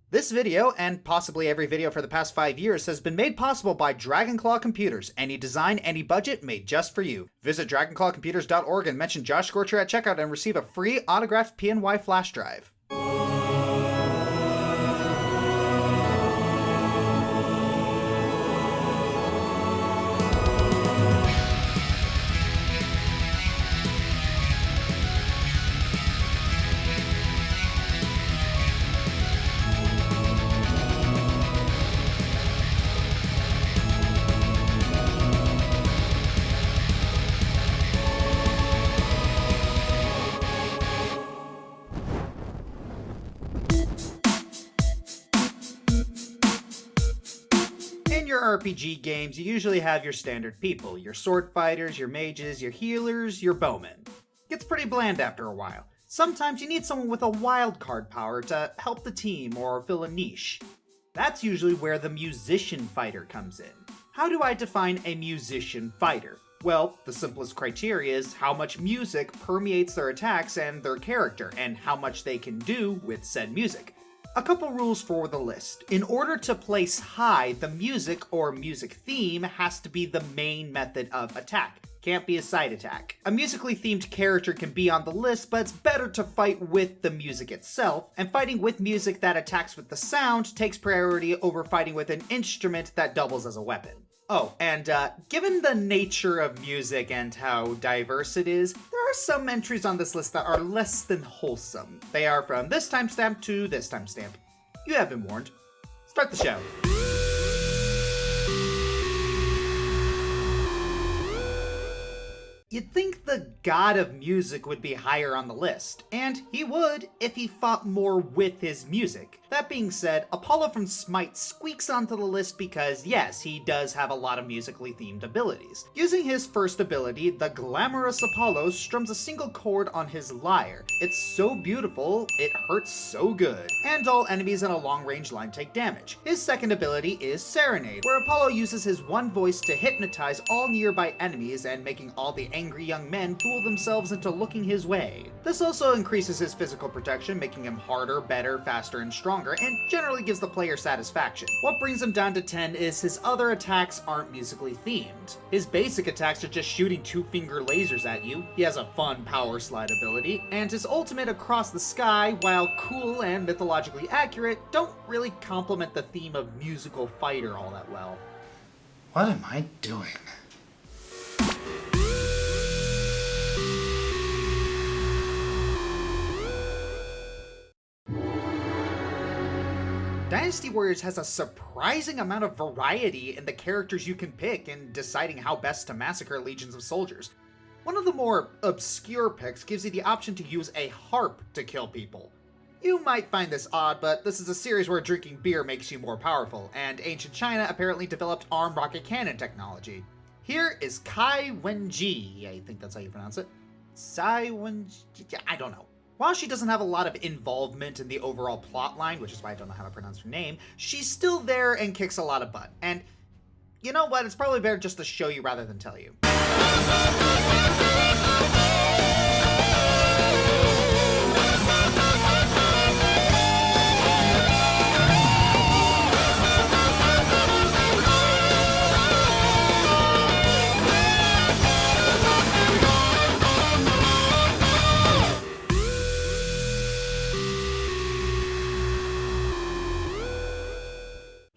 This video, and possibly every video for the past 5 years, has been made possible by Dragonclaw Computers. Any design, any budget, made just for you. Visit dragonclawcomputers.org and mention joshscorcher at checkout and receive a free autographed PNY flash drive. In your RPG games, you usually have your standard people, your sword fighters, your mages, your healers, your bowmen. Gets pretty bland after a while. Sometimes you need someone with a wild card power to help the team or fill a niche. That's usually where the musician fighter comes in. How do I define a musician fighter? Well, the simplest criteria is how much music permeates their attacks and their character, and how much they can do with said music. A couple rules for the list. In order to place high, the music or music theme has to be the main method of attack. Can't be a side attack. A musically themed character can be on the list, but it's better to fight with the music itself, and fighting with music that attacks with the sound takes priority over fighting with an instrument that doubles as a weapon. Oh, and given the nature of music and how diverse it is, there are some entries on this list that are less than wholesome. They are from this timestamp to this timestamp. You have been warned. Start the show. You'd think the god of music would be higher on the list, and he would if he fought more with his music. That being said, Apollo from SMITE squeaks onto the list because, yes, he does have a lot of musically themed abilities. Using his first ability, the glamorous Apollo strums a single chord on his lyre. It's so beautiful, it hurts so good. And all enemies in a long-range line take damage. His second ability is Serenade, where Apollo uses his one voice to hypnotize all nearby enemies and making all the angry young men fool themselves into looking his way. This also increases his physical protection, making him harder, better, faster, and stronger, and generally gives the player satisfaction. What brings him down to 10 is his other attacks aren't musically themed. His basic attacks are just shooting two-finger lasers at you, he has a fun power slide ability, and his ultimate Across the Sky, while cool and mythologically accurate, don't really complement the theme of musical fighter all that well. What am I doing? Dynasty Warriors has a surprising amount of variety in the characters you can pick in deciding how best to massacre legions of soldiers. One of the more obscure picks gives you the option to use a harp to kill people. You might find this odd, but this is a series where drinking beer makes you more powerful, and ancient China apparently developed armed rocket cannon technology. Here is Kai Wenji, I think that's how you pronounce it. Sai Wenji, I don't know. While she doesn't have a lot of involvement in the overall plotline, which is why I don't know how to pronounce her name, she's still there and kicks a lot of butt. And you know what? It's probably better just to show you rather than tell you.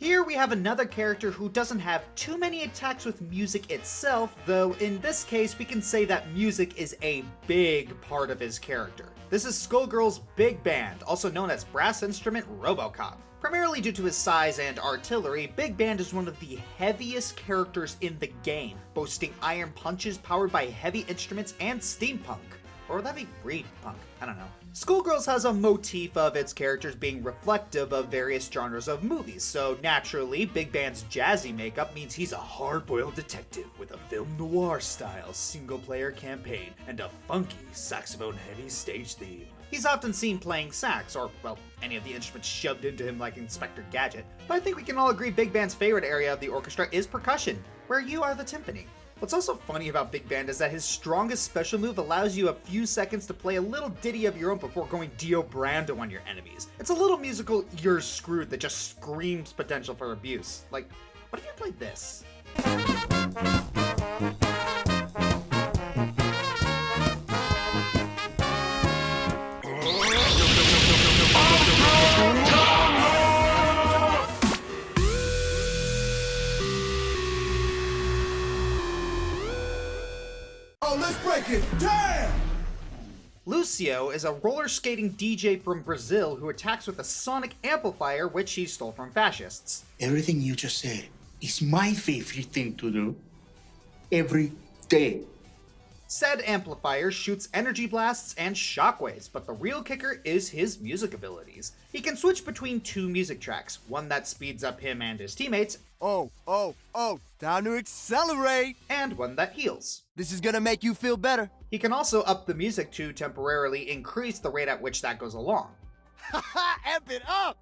Here we have another character who doesn't have too many attacks with music itself, though in this case we can say that music is a big part of his character. This is SKULLGIRLS' Big Band, also known as Brass Instrument RoboCop. Primarily due to his size and artillery, Big Band is one of the heaviest characters in the game, boasting iron punches powered by heavy instruments and steampunk. Or would that be reed punk? I don't know. SKULLGIRLS has a motif of its characters being reflective of various genres of movies, so naturally, Big Band's jazzy makeup means he's a hard-boiled detective with a film noir-style single-player campaign and a funky saxophone-heavy stage theme. He's often seen playing sax, or, well, any of the instruments shoved into him like Inspector Gadget, but I think we can all agree Big Band's favorite area of the orchestra is percussion, where you are the timpani. What's also funny about Big Band is that his strongest special move allows you a few seconds to play a little ditty of your own before going Dio Brando on your enemies. It's a little musical "You're Screwed" that just screams potential for abuse. Like, what if you played this? Oh, let's break it! Damn! Lucio is a roller skating DJ from Brazil who attacks with a sonic amplifier which he stole from fascists. Everything you just said is my favorite thing to do. Every day. Said amplifier shoots energy blasts and shockwaves, but the real kicker is his music abilities. He can switch between two music tracks, one that speeds up him and his teammates, Oh, time to accelerate! and one that heals. This is gonna make you feel better. He can also up the music to temporarily increase the rate at which that goes along. Haha, amp it up!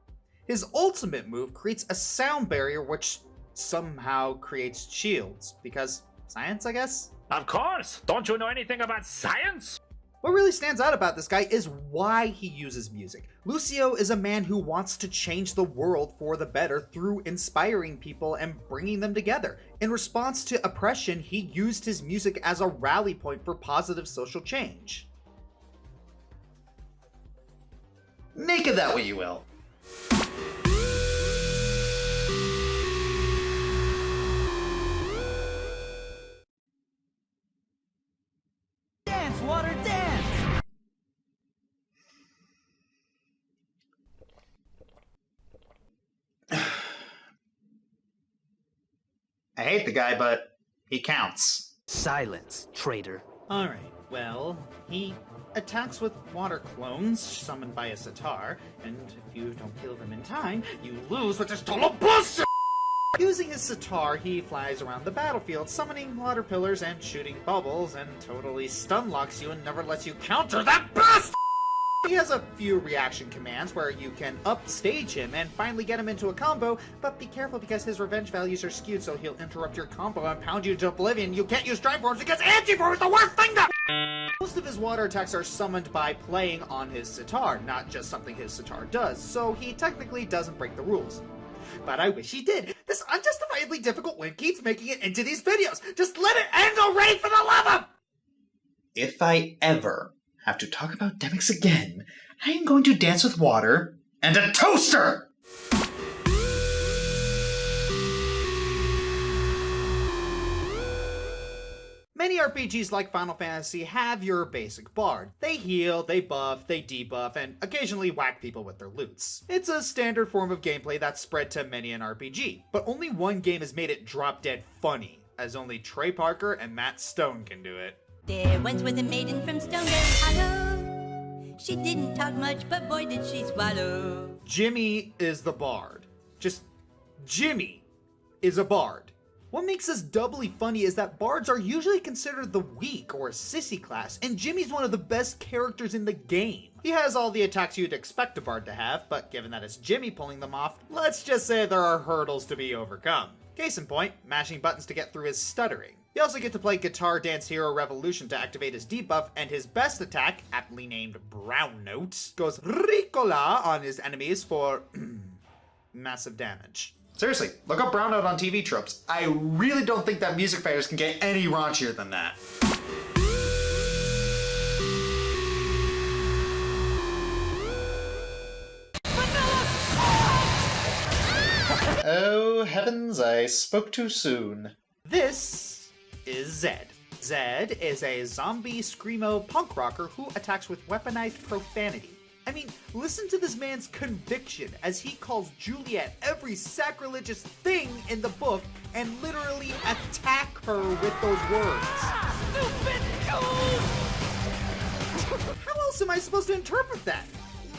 His ultimate move creates a sound barrier which somehow creates shields, because science, I guess? Of course! Don't you know anything about science? What really stands out about this guy is why he uses music. Lucio is a man who wants to change the world for the better through inspiring people and bringing them together. In response to oppression, he used his music as a rally point for positive social change. Make of that what you will. Dance, water, dance! I hate the guy, but he counts. Silence, traitor. Alright, well, he attacks with water clones summoned by a sitar, and if you don't kill them in time, you lose, which is total bullshit! Using his sitar, he flies around the battlefield, summoning water pillars and shooting bubbles, and totally stun locks you and never lets you counter that bastard! He has a few reaction commands where you can upstage him and finally get him into a combo, but be careful because his revenge values are skewed, so he'll interrupt your combo and pound you to oblivion. You can't use Drive Forms because Anti-Form is the worst thing to— Most of his water attacks are summoned by playing on his sitar, not just something his sitar does, so he technically doesn't break the rules. But I wish he did. This unjustifiably difficult win keeps making it into these videos. Just let it end already, for the love of— If I ever have to talk about DEMYX again, I am going to dance with water and a toaster! Many RPGs like Final Fantasy have your basic bard. They heal, they buff, they debuff, and occasionally whack people with their loots. It's a standard form of gameplay that's spread to many an RPG, but only one game has made it drop dead funny, as only Trey Parker and Matt Stone can do it. There once was a maiden from Stoneberry Hollow. She didn't talk much, but boy did she swallow. Jimmy is the bard. Just Jimmy is a bard. What makes this doubly funny is that bards are usually considered the weak or sissy class, and Jimmy's one of the best characters in the game. He has all the attacks you'd expect a bard to have, but given that it's Jimmy pulling them off, let's just say there are hurdles to be overcome. Case in point, mashing buttons to get through his stuttering. You also get to play Guitar Dance Hero Revolution to activate his debuff, and his best attack, aptly named Brown Note, goes Ricola on his enemies for massive damage. Seriously, look up Brown Note on TV tropes. I really don't think that music fighters can get any raunchier than that. Oh heavens, I spoke too soon. This is Zed. Zed is a zombie screamo punk rocker who attacks with weaponized profanity. I mean, listen to this man's conviction as he calls Juliet every sacrilegious thing in the book and literally attack her with those words. Stupid How else am I supposed to interpret that?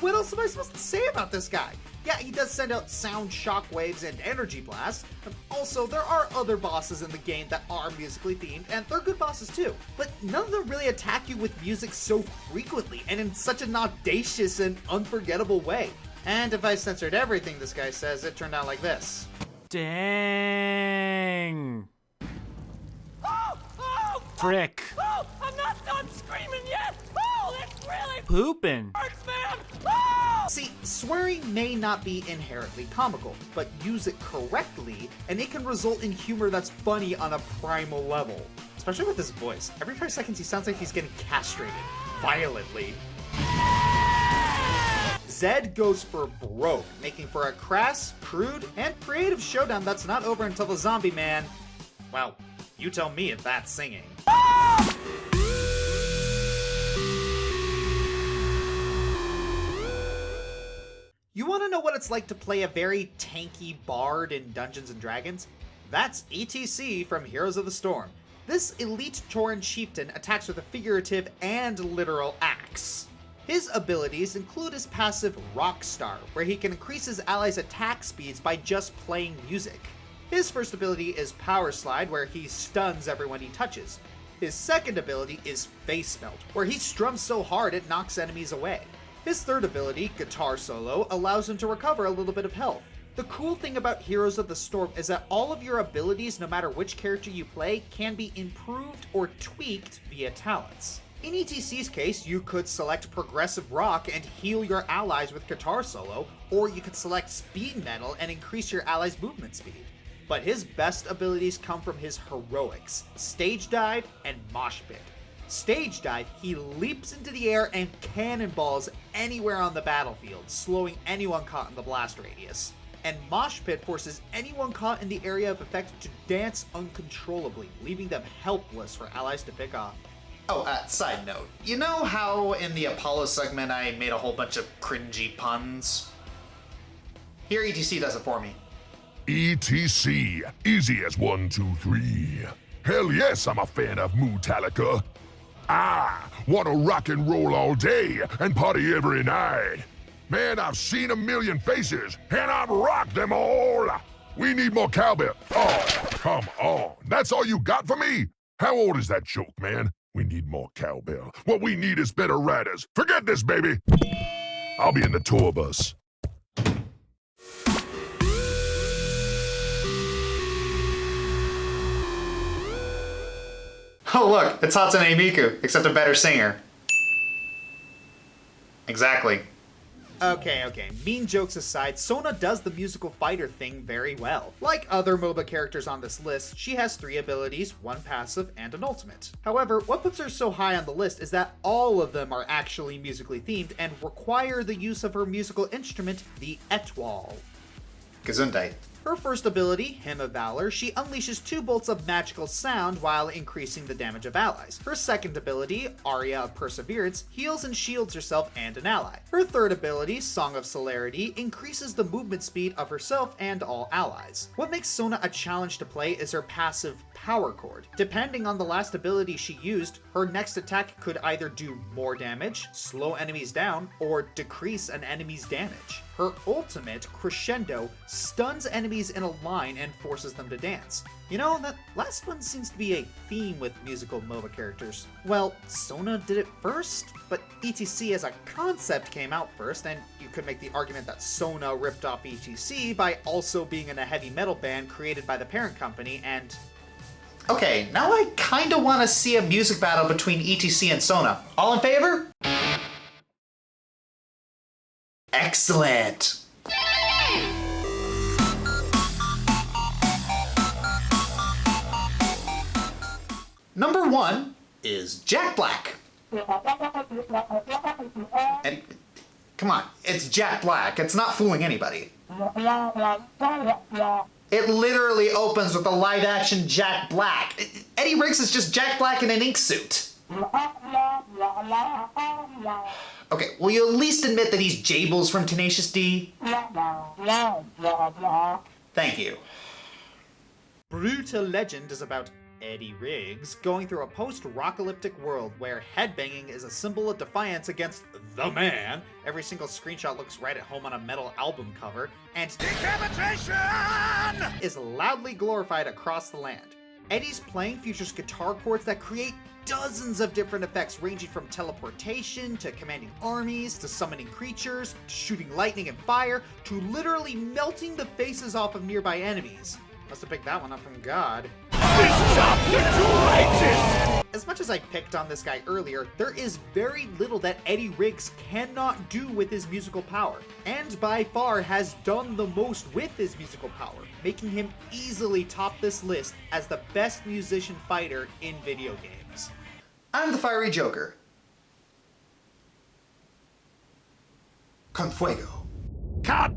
What else am I supposed to say about this guy? Yeah, he does send out sound shockwaves and energy blasts. Also, there are other bosses in the game that are musically themed, and they're good bosses too. But none of them really attack you with music so frequently and in such an audacious and unforgettable way. And if I censored everything this guy says, it turned out like this. Dang. Frick. Oh, I'm not done screaming yet! Oh, that's really Poopin'. hurts, man! Oh! See, swearing may not be inherently comical, but use it correctly, and it can result in humor that's funny on a primal level. Especially with his voice. Every 5 seconds he sounds like he's getting castrated. Violently. Zed goes for broke, making for a crass, crude, and creative showdown that's not over until the zombie man... Well, you tell me if that's singing. You want to know what it's like to play a very tanky bard in Dungeons & Dragons? That's E.T.C. from Heroes of the Storm. This elite Tauren chieftain attacks with a figurative and literal axe. His abilities include his passive Rockstar, where he can increase his allies' attack speeds by just playing music. His first ability is Power Slide, where he stuns everyone he touches. His second ability is Face Melt, where he strums so hard it knocks enemies away. His third ability, Guitar Solo, allows him to recover a little bit of health. The cool thing about Heroes of the Storm is that all of your abilities, no matter which character you play, can be improved or tweaked via talents. In E.T.C's case, you could select Progressive Rock and heal your allies with Guitar Solo, or you could select Speed Metal and increase your allies' movement speed. But his best abilities come from his heroics, Stage Dive and Mosh Pit. Stage Dive, he leaps into the air and cannonballs anywhere on the battlefield, slowing anyone caught in the blast radius. And Mosh Pit forces anyone caught in the area of effect to dance uncontrollably, leaving them helpless for allies to pick off. Oh, side note. You know how in the Apollo segment I made a whole bunch of cringy puns? Here E.T.C. does it for me. E.T.C. Easy as 1, 2, 3. Hell yes, I'm a fan of Mootalica. I wanna rock and roll all day and party every night. Man, I've seen a million faces and I've rocked them all. We need more cowbell. Oh, come on. That's all you got for me? How old is that joke, man? We need more cowbell. What we need is better riders. Forget this, baby. I'll be in the tour bus. Oh look, it's Hatsune Miku, except a better singer. Exactly. Okay, mean jokes aside, Sona does the musical fighter thing very well. Like other MOBA characters on this list, she has 3 abilities, 1 passive, and an ultimate. However, what puts her so high on the list is that all of them are actually musically themed and require the use of her musical instrument, the etwal. Gesundheit. Her first ability, Hymn of Valor, she unleashes 2 bolts of magical sound while increasing the damage of allies. Her second ability, Aria of Perseverance, heals and shields herself and an ally. Her third ability, Song of Celerity, increases the movement speed of herself and all allies. What makes Sona a challenge to play is her passive Power Chord. Depending on the last ability she used, her next attack could either do more damage, slow enemies down, or decrease an enemy's damage. Her ultimate, Crescendo, stuns enemies in a line and forces them to dance. You know, that last one seems to be a theme with musical MOBA characters. Well, Sona did it first, but E.T.C. as a concept came out first, and you could make the argument that Sona ripped off E.T.C. by also being in a heavy metal band created by the parent company, and... Okay, now I kinda wanna see a music battle between E.T.C. and Sona. All in favor? Excellent! Number 1 is Jack Black. And come on, it's Jack Black. It's not fooling anybody. It literally opens with a live-action Jack Black. Eddie Riggs is just Jack Black in an ink suit. Okay, will you at least admit that he's Jables from Tenacious D? Thank you. Brutal Legend is about Eddie Riggs going through a post-rockalyptic world where headbanging is a symbol of defiance against the man. Every single screenshot looks right at home on a metal album cover, and decapitation is loudly glorified across the land. Eddie's playing features guitar chords that create dozens of different effects, ranging from teleportation to commanding armies to summoning creatures to shooting lightning and fire to literally melting the faces off of nearby enemies. Must have picked that one up from God. As much as I picked on this guy earlier, there is very little that Eddie Riggs cannot do with his musical power, and by far has done the most with his musical power, making him easily top this list as the best musician fighter in video games. I'm the Fiery Joker. Con fuego. Cut!